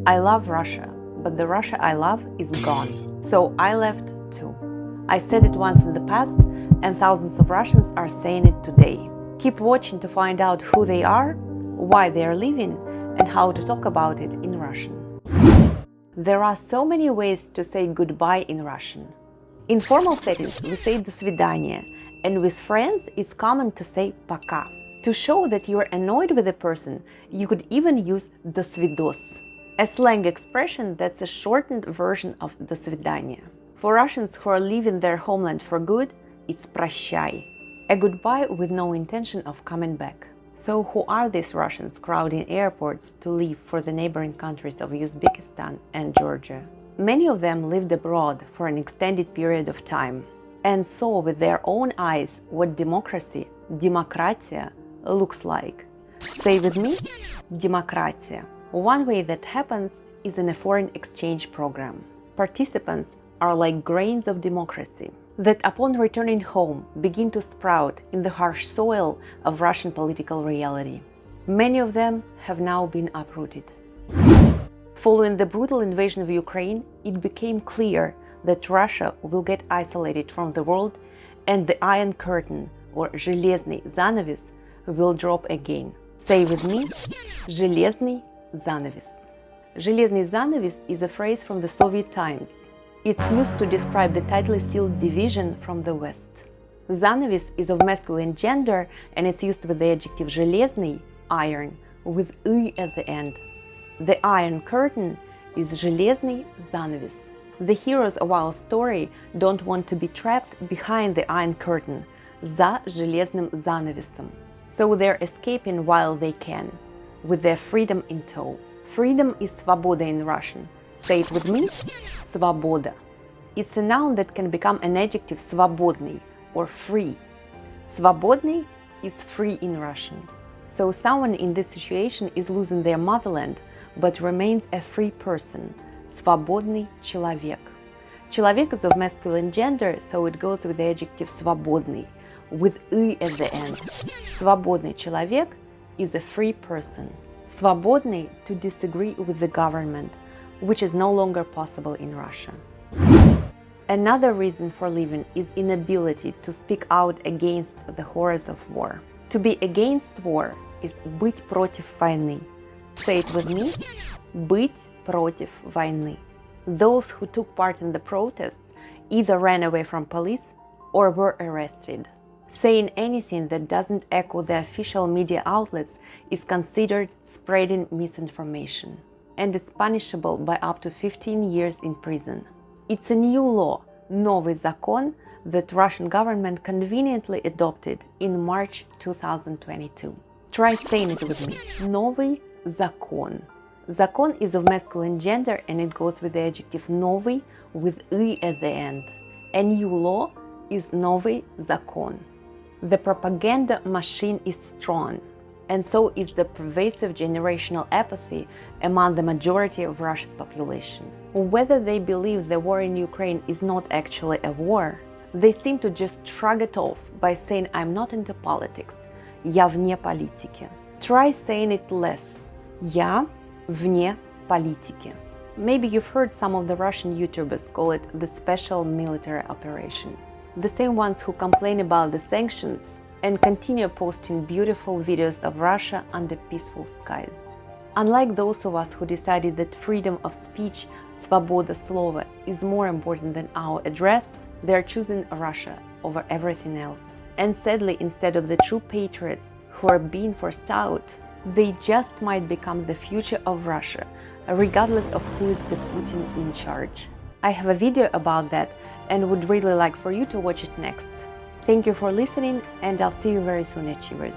I love Russia, but the Russia I love is gone. So I left too. I said it once in the past, and thousands of Russians are saying it today. Keep watching to find out who they are, why they are leaving, and how to talk about it in Russian. There are so many ways to say goodbye in Russian. In formal settings, we say «до свидания», and with friends, it's common to say «пока». To show that you are annoyed with a person, you could even use «до свидос», a slang expression that's a shortened version of «до свидания». For Russians who are leaving their homeland for good, it's «прощай», a goodbye with no intention of coming back. So who are these Russians crowding airports to leave for the neighboring countries of Uzbekistan and Georgia? Many of them lived abroad for an extended period of time and saw with their own eyes what democracy, demokratia, looks like. Say with me, demokratia. One way that happens is in a foreign exchange program. Participants are like grains of democracy that upon returning home begin to sprout in the harsh soil of Russian political reality. Many of them have now been uprooted. Following the brutal invasion of Ukraine, it became clear that Russia will get isolated from the world and the Iron Curtain, or Железный занавес, will drop again. Say with me, Железный занавес. Железный занавес is a phrase from the Soviet times. It's used to describe the tightly sealed division from the West. Занавес is of masculine gender and it's used with the adjective железный, iron, with «ы» at the end. The Iron Curtain is железный занавес. The heroes of our story don't want to be trapped behind the Iron Curtain, за железным занавесом. So they're escaping while they can, with their freedom in tow. Freedom is svoboda in Russian. Say it with me, svoboda. It's a noun that can become an adjective svobodный, or free. Svobodный is free in Russian. So someone in this situation is losing their motherland, but remains a free person. Свободный человек. Человек is of masculine gender, so it goes with the adjective свободный, with «ы» at the end. Свободный человек is a free person. Свободный to disagree with the government, which is no longer possible in Russia. Another reason for leaving is inability to speak out against the horrors of war. To be against war is быть против войны. Say it with me, быть против войны. Those who took part in the protests either ran away from police or were arrested. Saying anything that doesn't echo the official media outlets is considered spreading misinformation, and is punishable by up to 15 years in prison. It's a new law, новый закон, that Russian government conveniently adopted in March 2022. Try saying it with me. Новый закон. Закон is of masculine gender and it goes with the adjective новый with «ы» at the end. A new law is новый закон. The propaganda machine is strong, and so is the pervasive generational apathy among the majority of Russia's population. Whether they believe the war in Ukraine is not actually a war, they seem to just shrug it off by saying I'm not into politics, я вне политики. Try saying it less, я вне политики. Maybe you've heard some of the Russian YouTubers call it the special military operation. The same ones who complain about the sanctions and continue posting beautiful videos of Russia under peaceful skies. Unlike those of us who decided that freedom of speech, svoboda slova, is more important than our address, they are choosing Russia over everything else. And sadly, instead of the true patriots who are being forced out, they just might become the future of Russia, regardless of who is the Putin in charge. I have a video about that and would really like for you to watch it next. Thank you for listening, and I'll see you very soon, Achievers.